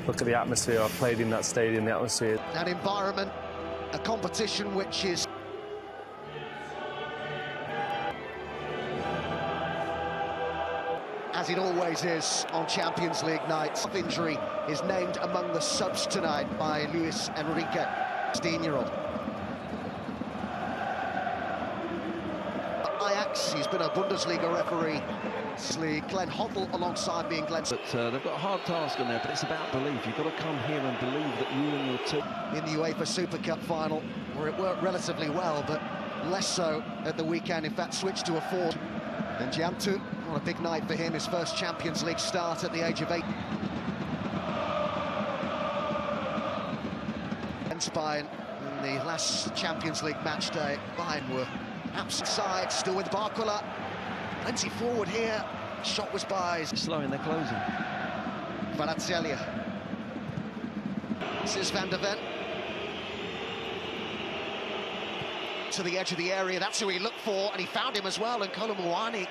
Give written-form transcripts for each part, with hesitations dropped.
Look at the atmosphere. I've played in that stadium, the atmosphere. An environment, a competition which is... as it always is on Champions League nights. Injury is named among the subs tonight by Luis Enrique, 16-year-old. Ajax, he's been a Bundesliga referee. Glenn Hoddle alongside being Glenn. But they've got a hard task on there, but it's about belief. You've got to come here and believe that you and your team... in the UEFA Super Cup final, where it worked relatively well, but less so at the weekend. In fact, switched to a 4. And Jantu, what a big night for him, his first Champions League start at the age of 8. And Bayern, in the last Champions League match day, Bayern were absent side, still with Barcola. Plenty forward here, shot was by... slowing their closing. Kvaratskhelia. This is Van der Ven. To the edge of the area, that's who he looked for, and he found him as well, and Kolomouani.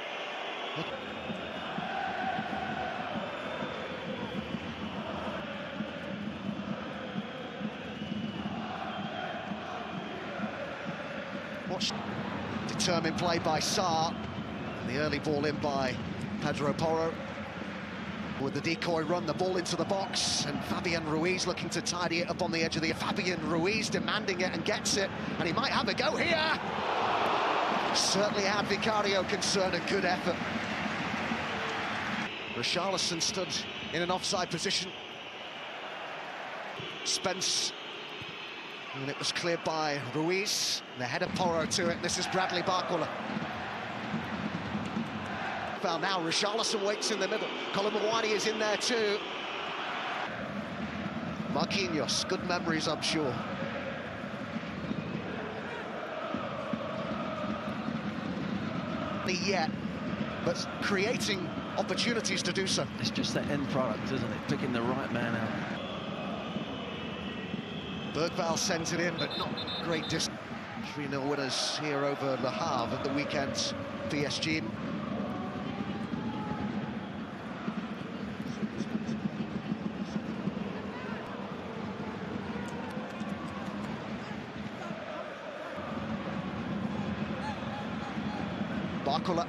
Watch. Determined play by Sarr. The early ball in by Pedro Porro. With the decoy run, the ball into the box, and Fabian Ruiz looking to tidy it up on the edge of the... Fabian Ruiz demanding it and gets it, and he might have a go here! Certainly had Vicario concerned, a good effort. Richarlison stood in an offside position. Spence, and it was cleared by Ruiz. The head of Porro to it, this is Bradley Barcola. Now Richarlison waits in the middle. Kolomouani is in there too. Marquinhos, good memories, I'm sure. Yet, but creating opportunities to do so. It's just that end product, isn't it? Picking the right man out. Bergvall sends it in, but not great distance. 3-0 winners here over Le Havre at the weekend's PSG. Barcola.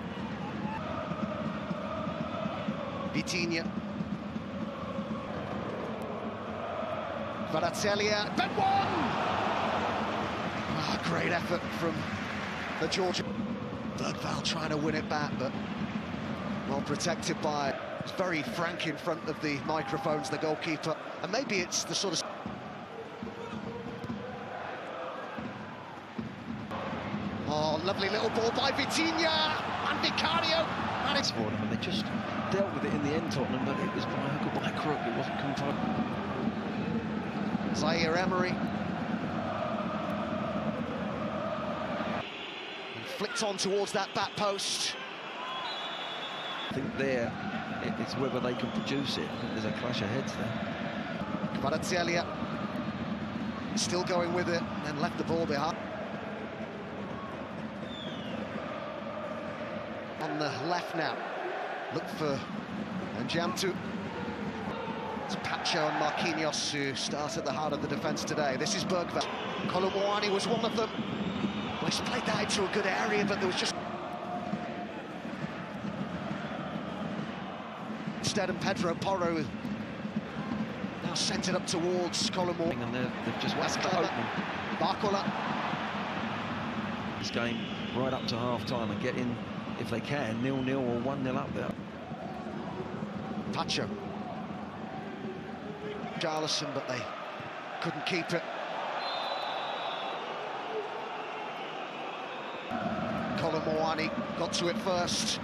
Vitinha. Kvaratskhelia. Ben one! Ah, great effort from the Georgian. Bergvall trying to win it back, but well protected by... He's very frank in front of the microphones, the goalkeeper. And maybe it's the sort of... Oh, lovely little ball by Vitinha and Vicario. And it's... And they just dealt with it in the end, Tottenham, but it was by hook or by crook. It wasn't controlled. Zaire Emery. And flicked on towards that back post. I think there, it's whether they can produce it. I think there's a clash of heads there. Kvaratskhelia still going with it, and then left the ball behind. On the left now, look for Njamtu. It's Pacho and Marquinhos who start at the heart of the defence today. This is Bergvall. Kolomouani was one of them. Well, he's played that into a good area, but there was just... Instead, and Pedro Porro now sent it up towards Kolomouani. And they've just whacked it open. Barcola. This game right up to half-time and get in, if they can, 0-0 or 1-0 up there. Pacho. Richarlison, but they couldn't keep it. Kolomouani got to it first.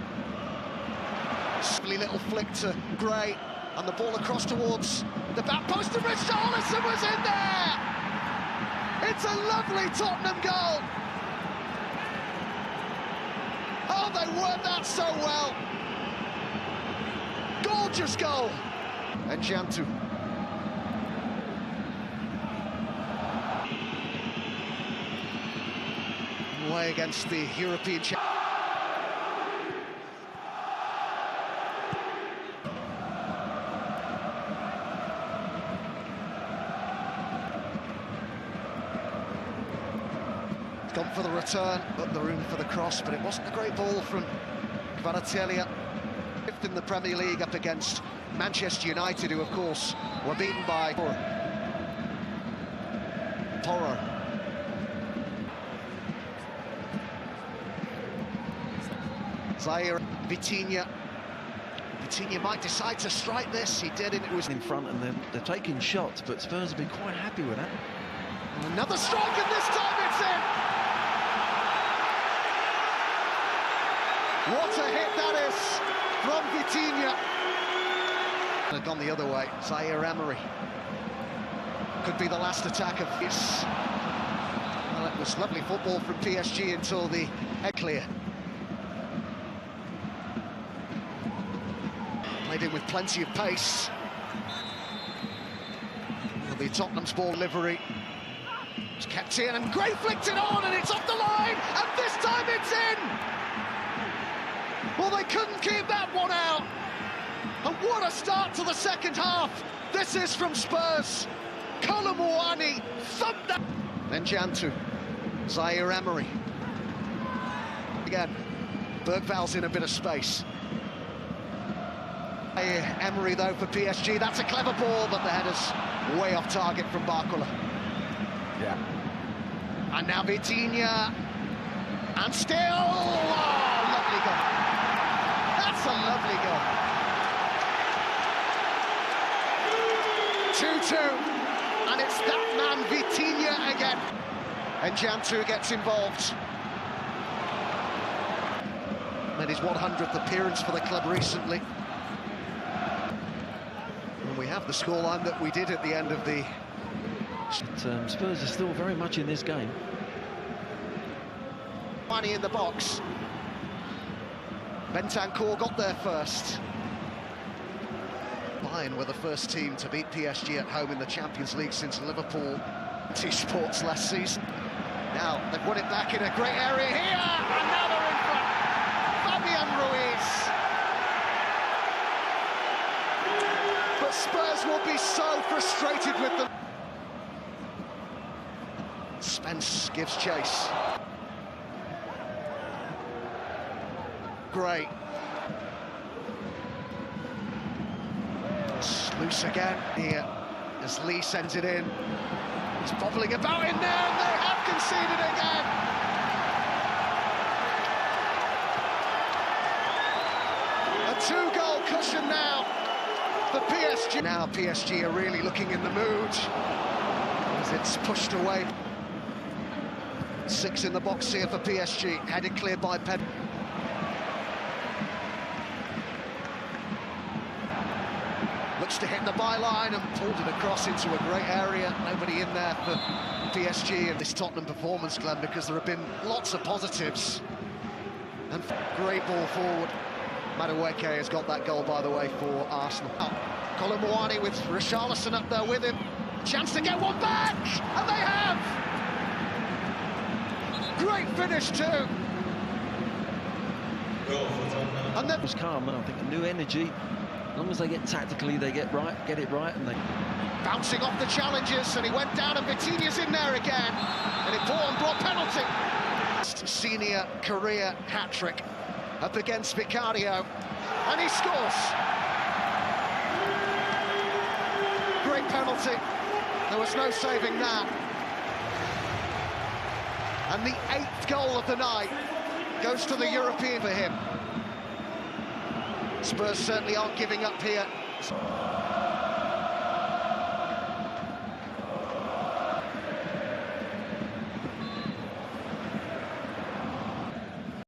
Silly little flick to Gray, and the ball across towards the back post, and Richarlison was in there! It's a lovely Tottenham goal! Oh, they worked that so well! Gorgeous goal! And Jantu. Away against the European champion. Gone for the return, but the room for the cross, but it wasn't a great ball from Kvaratskhelia. Fifth in the Premier League up against Manchester United, who of course were beaten by Porro. Zaire, Vitinha. Vitinha might decide to strike this. He did, and it was in front, and they're taking shots, but Spurs have been quite happy with that. Another strike, and this time it's in. What a hit that is from Vitinha. Had gone the other way. Zaire Emery. Could be the last attack of this. Well, it was lovely football from PSG until the head clear. Played in with plenty of pace. It'll be Tottenham's ball delivery. It's kept in and Gray flicked it on and it's off the line, and this time it's in! Well, they couldn't keep that one out. And what a start to the second half. This is from Spurs. Kolomouani thumped that. Then Jantu, Zaire Emery. Again, Bergval's in a bit of space. Emery though for PSG, that's a clever ball, but the header's way off target from Barcola. Yeah. And now Vitinha, and still, oh, lovely goal. That's a lovely goal. 2-2, and it's that man Vitinha again. And Jantu gets involved. Made his 100th appearance for the club recently. And we have the scoreline that we did at the end of the... Spurs are still very much in this game. Money in the box. Bentancur got there first. Bayern were the first team to beat PSG at home in the Champions League since Liverpool two sports last season. Now they've won it back in a great area here, and now they're in front. Fabian Ruiz. But Spurs will be so frustrated with them. Spence gives chase. Great. It's loose again here as Lee sends it in. He's bobbling about in there, and they have conceded again. A two-goal cushion now for PSG. Now PSG are really looking in the mood as it's pushed away. 6 in the box here for PSG, headed clear by Pedro. Looks to hit the byline and pulled it across into a great area. Nobody in there for PSG in this Tottenham performance, Glenn, because there have been lots of positives. And great ball forward. Madueke has got that goal, by the way, for Arsenal. Kolomouani with Richarlison up there with him. Chance to get one back, and they have! Great finish too. And then It was calm, and I think a new energy. As long as they get tactically, they get it right, and they... Bouncing off the challenges, and he went down, and Vitinha's in there again. An important brought penalty. Senior career hat-trick up against Vicario, and he scores. Great penalty. There was no saving that. And the 8th goal of the night goes to the European for him. Spurs certainly aren't giving up here.